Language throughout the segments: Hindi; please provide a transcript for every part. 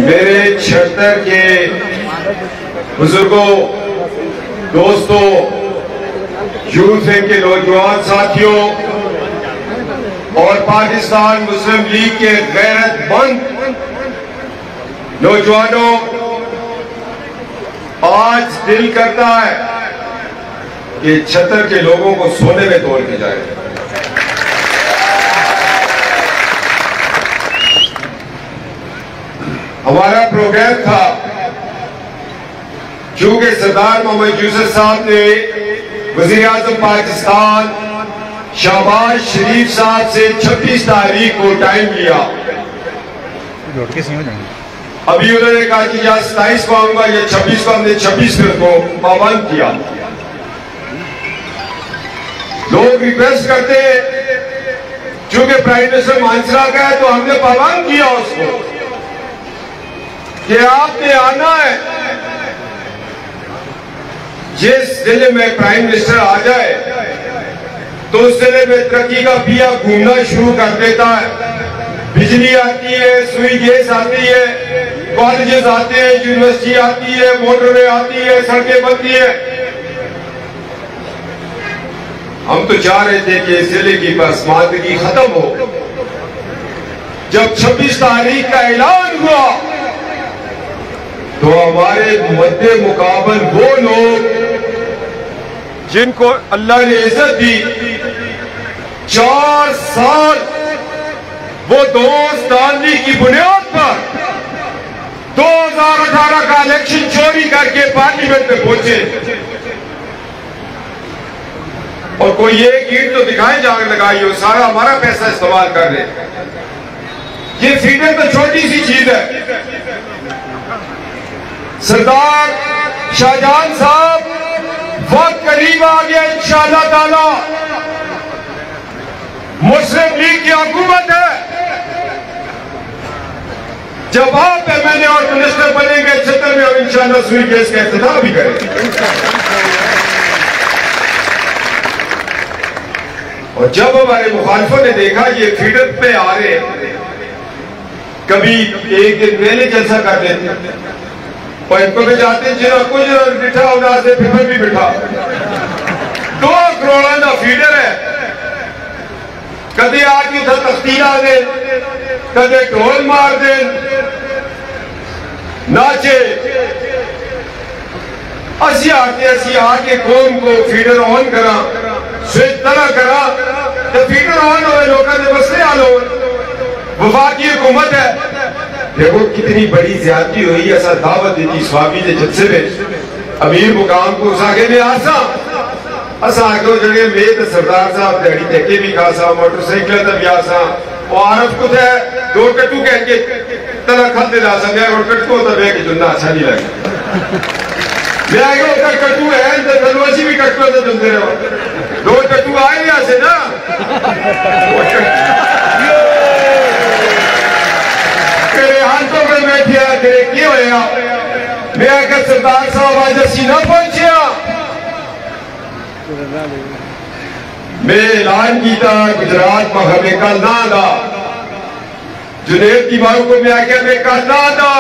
मेरे छतर के बुजुर्गों, दोस्तों, यूथ विंग के नौजवान साथियों और पाकिस्तान मुस्लिम लीग के गैरतमंद नौजवानों, आज दिल करता है कि छतर के लोगों को सोने में तोड़ के जाए। हमारा प्रोग्राम था, क्योंकि सरदार मोहम्मद यूसुफ साहब ने वज़ीर आज़म पाकिस्तान शहबाज शरीफ साहब से 26 तारीख को टाइम लिया। अभी उन्होंने कहा कि या 27 को आऊंगा या 26 को, हमने 26 को पाबंद किया। लोग रिक्वेस्ट करते हैं, क्योंकि प्राइम मिनिस्टर मानसरा का है, तो हमने पाबंद किया उसको कि आपने आना है। जिस जिले में प्राइम मिनिस्टर आ जाए तो उस जिले में तरक्की का पिया घूमना शुरू कर देता है। बिजली आती है, सुई गैस आती है, कॉलेजेस आते हैं, यूनिवर्सिटी आती है, मोटरवे आती है, सड़कें बनती है। हम तो चाह रहे थे कि इस जिले की पसमानदगी खत्म हो। जब 26 तारीख का ऐलान हुआ तो हमारे मद्दे मुकाबल वो लोग जिनको अल्लाह ने इज्जत दी, 4 साल वो दोस्तानी की बुनियाद पर 2018 का इलेक्शन चोरी करके पार्लियामेंट में पहुंचे। और कोई एक ईंट तो दिखाए जाकर लगाई हो, सारा हमारा पैसा इस्तेमाल कर रहे। ये फीडर तो छोटी सी चीज है। सरदार शाहजहां साहब, वक्त करीब आ गया, इंशाअल्लाह ताला मुस्लिम लीग की हुकूमत है। जब आप एमएलए और मिनिस्टर बनेंगे छतर में, और इंशाअल्लाह सुई केस का इफ्तिताह भी करेंगे। और जब हमारे मुखालिफों ने देखा ये फीडर पे आ रहे, कभी एक दिन मेले जलसा कर देते और इनको भी जाते जिन्हों कुछ बिठा उदास से फिर भी बिठा 2 करोड़ का फीडर है। कदे आके उधर तख्ती ला दे, कदे ढोल मार दे, नाचे। असी आके कौम को फीडर ऑन करा, स्विच तरह करा, जब फीडर ऑन हो लोगों के मसले हल हो। वफाकी हुकूमत है, देखो कितनी बड़ी ज्यादती हुई। ऐसा दावत दी स्वामी के जलसे में अमीर मुकाम को आगे में आसा असा आगे जगह में तो सरदार साहब दिहाड़ी देके भी खासा, मोटरसाइकिल तब भी आसा। और आरफ कुछ है 2 कट्टू कह के तरह खत ला सके, और कट्टू होता है कि जुन्ना अच्छा नहीं लगे। मैं आगे होता कट्टू है तो धनवासी भी कट्टू होता जुनते रहो। 2 कट्टू आए यहाँ से ना, हाथों में बैठिया तेरे की होया। मैं अगर सरदार साहब आज असी ना पहुंचिया, मैं ऐलान किया गुजरात में हमें कल ना दा, जुनेद की बाहू को मैं आके मैं कल ना दा,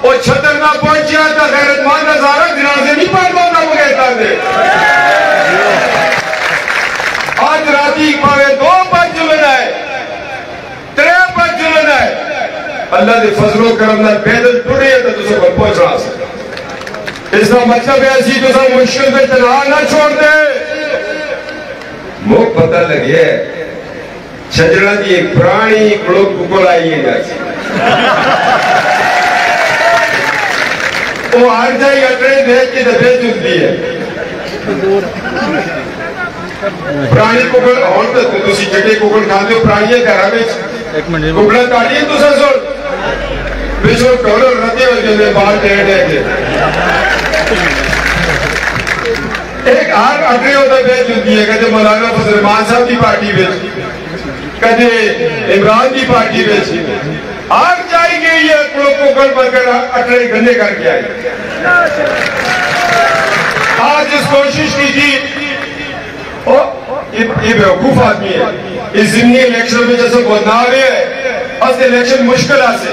और छतर ना पहुंचिया तो गैरतमंद नजारा जनाजे नहीं पढ़ पाता वो कहता दे। आज राती पावे 2 बज जुलन है, 3 बज जुलन है। अल्लाह के फजलो करम नाल पैदल टुरे तो तुझे को पहुंचा सकते। इसका मतलब है ऐसी तुझे मुश्किल में चला ना छोड़ दे। मुझे पता लगे छजड़ा की एक पुरानी कुकड़ आई है, वो हर जाए अटरे देख के दबे चुकती है। पुरानी कुकड़ और तो तुसी जगह कुकड़ खाते हो, पुरानी घर में कुकड़ा काटी है तुझे सुन पिछले डॉलर रखे हुए बाल टेढ़े के एक हार अटरे होता बेच चुकी है। कदे मौलाना फजल रहमान साहब की पार्टी बेच, कदे इमरान की पार्टी बेच, आग जाई गई है कुकड़ बनकर अटरे गंदे करके आई। आज इस कोशिश की थी, ये बेवकूफ आदमी है। इस जिमनी इलेक्शन में जैसे बदनाम है अस इलेक्शन मुश्किल से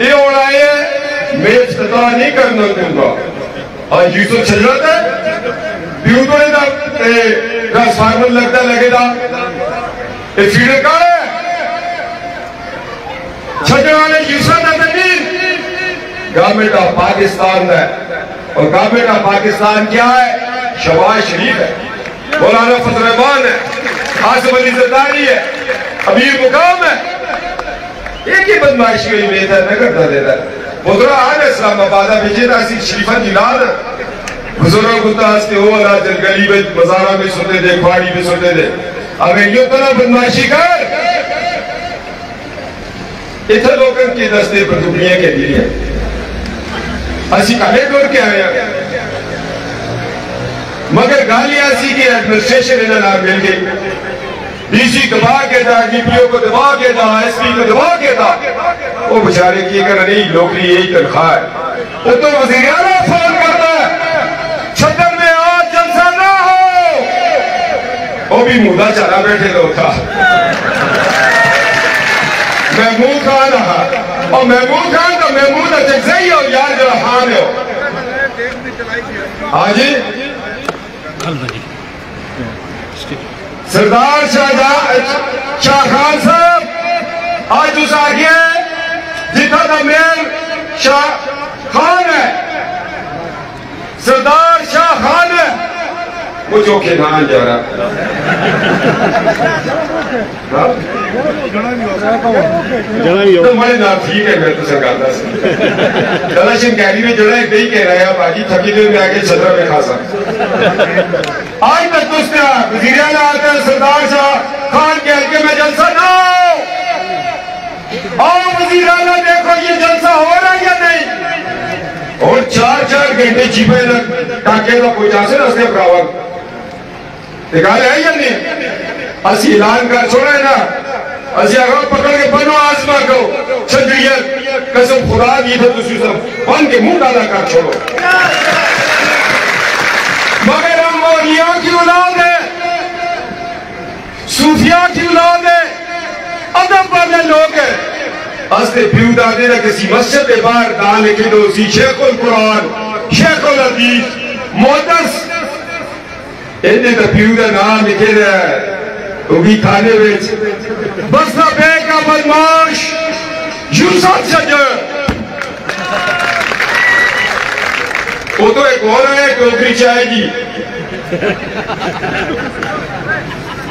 ये होना है मैं इफ्तिताह नहीं करना दूंगा और यूसुफ चल रहा था प्यू तो नहीं था ट्रांसफार्मर लगता लगेगा ये फीडर का है छजड़ा ने यूसुफ ने तकलीफ गवर्नमेंट ऑफ पाकिस्तान है और गवर्नमेंट ऑफ पाकिस्तान क्या है शहबाज शरीफ है मौलाना फजल रहमान है आसिफ अली जरदारी है अमीर मुकाम है एक ही बदमाशी हुई में था न करता देता बुजुर्ग आज इस्लामाबाद भेजे था शरीफा जिलाल बुजुर्ग गुस्तास के वो अला जलगली में बाजारा में सुनते थे खाड़ी में सुनते थे अब यो तरह बदमाशी कर इतने लोगों के दस्ते पर दुनिया के लिए असी काले दौर के आए मगर गाली ऐसी की एडमिनिस्ट्रेशन इन्हें ना मिल गई डीसी दबा के था डीपीओ को दबा के था एसपी को दबा के था वो बेचारे की अगर नहीं नौकरी यही तनख्वाह है वो तो वज़ीर आला फोन करता है छतर में आज जलसा ना हो वो भी मुद्दा चला बैठे लोग था महमूद खान रहा और महमूद खान तो महमूद अचकजई हो यार जो खान हो हाँ जी सरदार शाह खान साहब आज उस आगे जितना था मेयर शाह खान है सरदार शाह खान है वो चौके खान जा रहा तो बड़े ना ठीक है मैं तो सरकार दलाशन कैरी में जुड़ा एक कह रहा है बाजी थकी दिल में आके छतरा में खा सकता आज तक तो उसने वज़ीर आला आते हैं सरदार शाह खान के हल्के में जलसा ना आओ वज़ीर आला देखो ये जलसा हो रहा है या नहीं और 4-4 घंटे छिपे टाके का कोई जा से रस्ते बराबर निकाले है या नहीं असी ऐलान कर छोड़ा है ना असी अगर पकड़ के बनो आसमा को छजरियत कसम खुदा दी थे तुसी सब बन के मुंह डाला कर छोड़ो मगर हम मौलिया की औलाद है सूफिया की औलाद है अदब वाले लोग हैं असले प्यू दादे ना किसी मस्जिद के बाहर दान लिखी दो सी शेखुल कुरान शेखुल हदीस मोहतस इन्हें तो प्यू का नाम लिखे दे वो भी थाने में बसना बे का बदमाश यूसुफ सजर वो तो एक और है टोकरी चाहेगी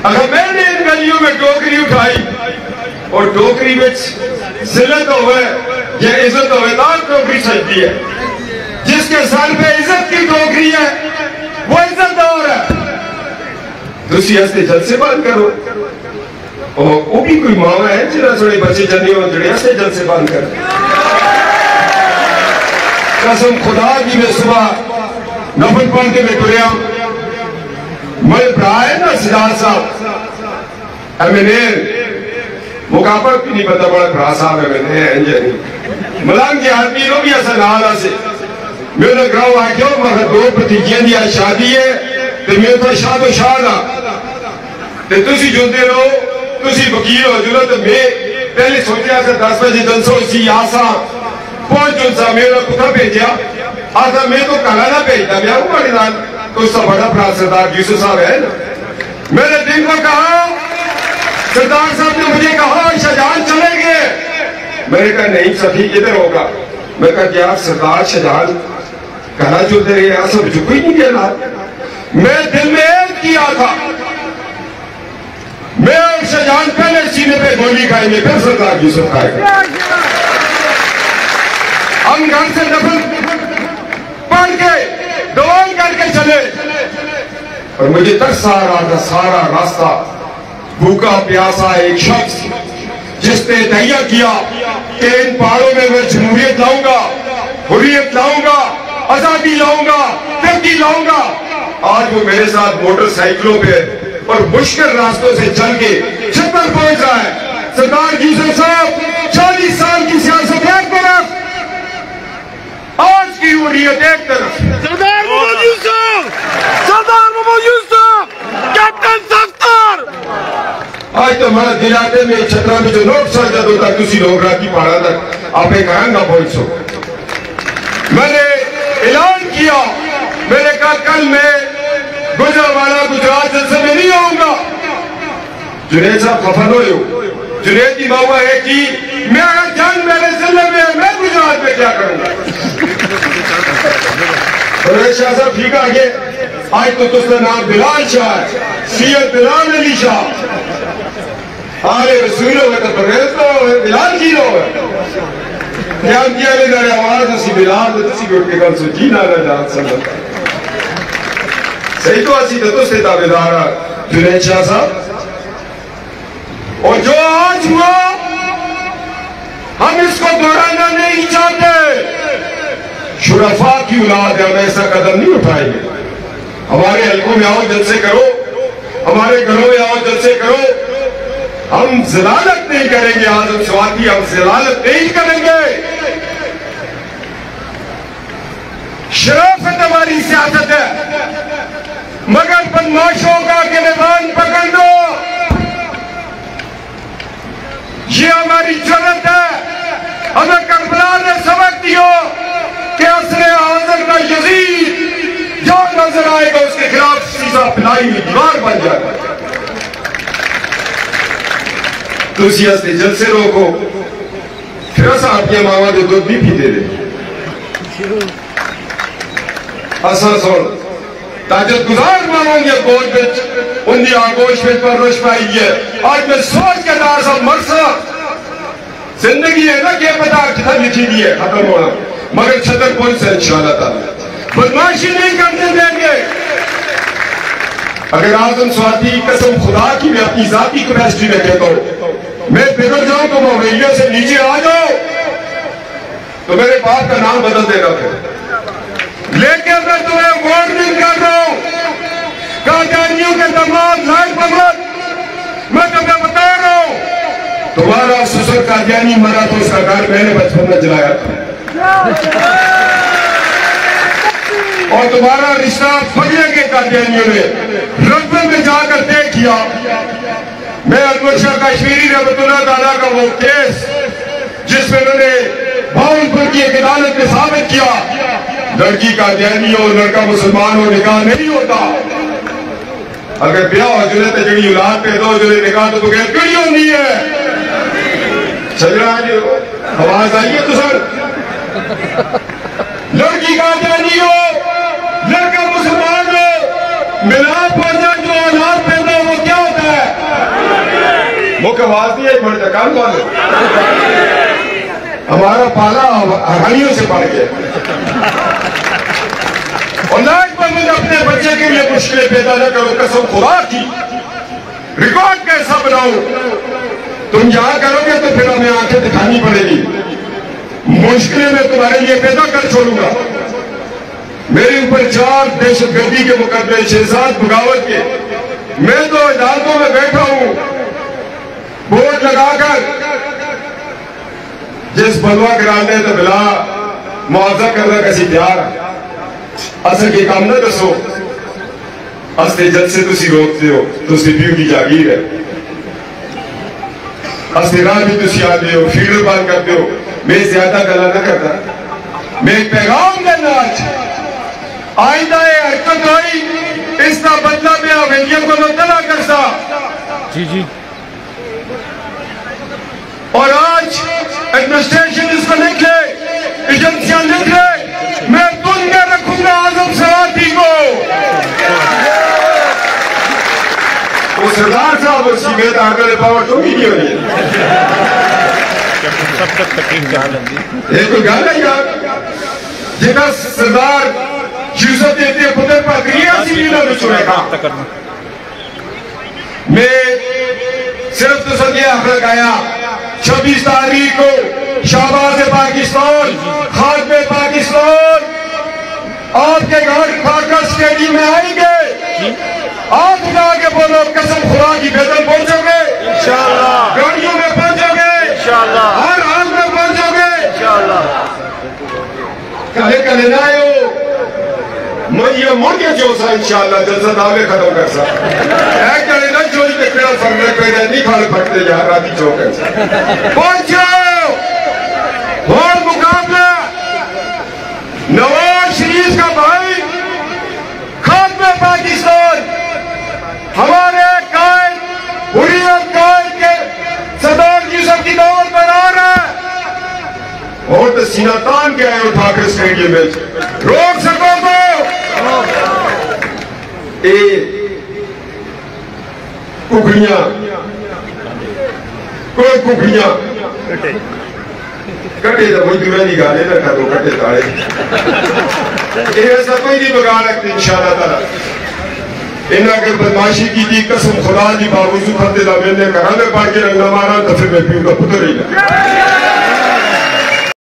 अगर मैंने इन गलियों में टोकरी उठाई और टोकरी में जिल्लत हो या इज्जत हो टोकरी सजती है जिसके सर पे इज्जत की टोकरी है वो इज्जतदार है दूसरी हंसते जलसे बंद करो और वो भी कोई मावा है जिन्हें थोड़े बच्चे जन्नी हो जुड़े हंसते जलसे बंद कर कसम खुदा की मैं सुबह नफल पढ़ के मैं तुरया मेरे भरा है ना सिद्धार्थ साहब एमएनए मुकाबला भी नहीं पता बड़ा भरा साहब एमएनए इंजीनियर मलंग के आदमी लोग भी ऐसा नाला से मेरे गाँव आ क्यों मगर 2 भतीजियां दी आज शादी है तो मेरे तो शादो शादा तो तुसी जुड़ते रहो तुसी वकील हो जुड़ो तो मैं पहले सोचा था 10 बजे जलसो इसी आसा पहुंच जुलसा मेरा कुत्ता भेजा आधा मैं तो कला ना भेजता मैं हूँ बड़ी दान तो उसका बड़ा भरा सरदार यूसुफ साहब है ना मैंने दिन को कहा सरदार साहब ने मुझे कहा शाहजहां चलेंगे मैंने कहा नहीं सभी इधर होगा मैं कहा क्या सरदार शाहजहां कहना चलते रहे यहाँ सब झुक ही नहीं कहना मैं दिल में एक किया था मैं और शाहजहां पहले सीने पे गोली खाएंगे फिर सरदार यूसुफ खाएगा हम घर से नफल पढ़ के दुआएं करके चले और मुझे तरस आ रहा था सारा रास्ता भूखा प्यासा एक शख्स जिसने तैयार किया कि इन पहाड़ों में मैं जमहूरियत लाऊंगा हुर्रियत लाऊंगा आजादी लाऊंगा तरक्की लाऊंगा आज वो मेरे साथ मोटरसाइकिलों पे और मुश्किल रास्तों से चल के छतर पहुंच रहा है सरदार यूसुफ साहब 40 साल की सियासत एक तरफ आज की हुर्रियत एक तरफ सरदार मोहम्मद यूसुफ कैप्टन सख्तर आज तो हमारा दिलाते में छतरा में जो नोट सर जब होता किसी लोग राखी पहाड़ा तक आप एक आएंगा पहुंचो। मैंने ऐलान किया, मैंने कहा कल मैं गुजरावाला गुजरात जलसे में नहीं आऊंगा। जुनेद साहब खफन हो, जुनेद की महुआ है कि मैं अगर जंग मेरे जिले में है मैं गुजरात में क्या करूंगा। शाह साहब ठीक आगे आज तो तुझका नाम बिलाल शाह है, सैयद बिलाल अली शाह आले रसूल हो तो परवेज तो बिलाल की लो ध्यान दिया ले मेरे आवाज असी बिलाल तो तुसी उठ के कल सोची ना जान सकता सही तो असी तो तुझसे ताबेदार जुनेद शाह साहब। और जो आज हुआ हम इसको दोहराना नहीं चाहते। शुरफा की औलाद है, हम ऐसा कदम नहीं उठाएंगे। हमारे हल्कों में आओ जलसे करो, हमारे घरों में आओ जलसे करो, हम ज़लालत नहीं करेंगे। आज़म स्वाति हम ज़लालत नहीं करेंगे। शराफत हमारी सियासत है, मगर बदमाशों का गिरबान पकड़ लो, ये हमारी जरूरत है। हमें करबला ने सबक दियो कि असरे हाज़िर का यजीद जो नजर आएगा उसके खिलाफ सीधा पिलाई में दीवार बन जाएगा। तो सियासत जलसे रोको, फिर असा आपके मावा जो दूध भी पीते रहे असा सुन ताजत गुजार मांगे गोद में उन्हें आगोश में परवरिश पाई है। आज मैं सोच के दार सब मरसा जिंदगी है ना क्या पता कितना लिखी दी है खत्म होना, मगर छतरपुर से इंशाअल्लाह ताला बदमाशी नहीं करने देंगे। अगर आज़म स्वाति की कसम खुदा की मैं अपनी जाती कैपेसिटी में कहता हूं, मैं बिगड़ जाऊं तो मोहल्ले से नीचे आ जाओ तो मेरे बाप का नाम बदल देना फिर। लेकिन मैं तुम्हें वार्निंग कर रहा हूं, कादियानियों के दमाद लाइक मोहम्मद, मैं तुम्हें बता रहा हूं तुम्हारा ससुर कादियानी मरा तो उसका घर मैंने बचपन में जलाया था और तुम्हारा रिश्ता फगले के कादियानियों ने रब्बे में जाकर तय किया। मैं अनवर शाह कश्मीरी रहमतुल्लाह ताला का वो केस जिसमें मैंने भावलपुर की एक अदालत में साबित किया लड़की कादियानी और लड़का मुसलमान हो निकाह नहीं होता। अगर ब्याह हो जुले तो जड़ी औलाद पैदा हो जुले निकाह तो बगैर कड़ी होनी है। चल रहा है आवाज आई है तो सर लड़की कादियानी हो लड़का मुसलमान हो मिलाप हो जाए जो औलाद पैदा हो वो क्या होता है? मुख्य आवाज नहीं है बड़े कान वाले हमारा पाला हरानियों से पड़ गया और लाज पर मुझे अपने बच्चे के लिए मुश्किलें पैदा न करो। कसम खुदा की रिकॉर्ड कैसा बनाऊं? तुम जहां करोगे तो फिर हमें आंखें दिखानी पड़ेगी। मुश्किलें मैं तुम्हारे लिए पैदा कर छोड़ूंगा। मेरे ऊपर 4 दहशतगर्दी के मुकदमे 6-7 बगावत के, मैं तो अदालतों में बैठा हूं बोर्ड लगाकर जिस बलवा कराने तो बिला मुआवजा करना कैसी प्यार असल के काम न दसो असले जल से तुसी रोकते हो तुसी पीऊ की जागीर है असली राह भी तुसी आते हो फीडर बंद करते हो। मैं ज्यादा गला न करता, मैं एक पैगाम देना आज आइंदा हरकत हुई इसका बदला में हवेलियों को मुतला करता जी और आज एडमिनिस्ट्रेशन इसको लिख ले, एजेंसियां लिख ले, मैं तुम के रखूंगा आज़म स्वाति को। वो सरदार साहब उसी में आगे पावर तो भी नहीं हो रही एक कोई गल है यार जितना सरदार यूसुफ देते पुत्र पर मैं सिर्फ तो सके हक आया 26 तारीख को शाहबाज पाकिस्तान खाद में पाकिस्तान आपके घर खाकर स्टेडियम में आएंगे। आप उठा के बोलो कसम खुदा की बेदल पहुंचोगे इंशाअल्लाह, गाड़ियों में पहुंचोगे इंशाअल्लाह, हर हाल में पहुंचोगे इंशाअल्लाह। कले कले ना आयो मैं ये मुड़ के जो सा इंशाअल्लाह जलसा दावे खत्म कर सा एक कले ना जो किड़ा फरने पे नहीं खाल फटते यार राती चौक पहुंचो और मुकाबला नवाज शरीफ का भाई खात्मे पाकिस्तान हमारे कायद हुर्रियत कायद के सरदार यूसुफ की दौड़ पर आ रहा है और तो सीना तान के आए उठाकर स्टेडियम में रोक सको तो कुकड़ियां कोई कुकड़ियां कटे तो मजदूर की गाले ना करो कटे ताड़े ऐसा कोई नहीं बगा रखते इंशाअल्लाह ताला इन्हें अगर बदमाशी की थी कसम खुदा की बावजूद फतेह मैंने कहा मैं पढ़ के रंगा मारा तो फिर मैं पीर का पुत्र ही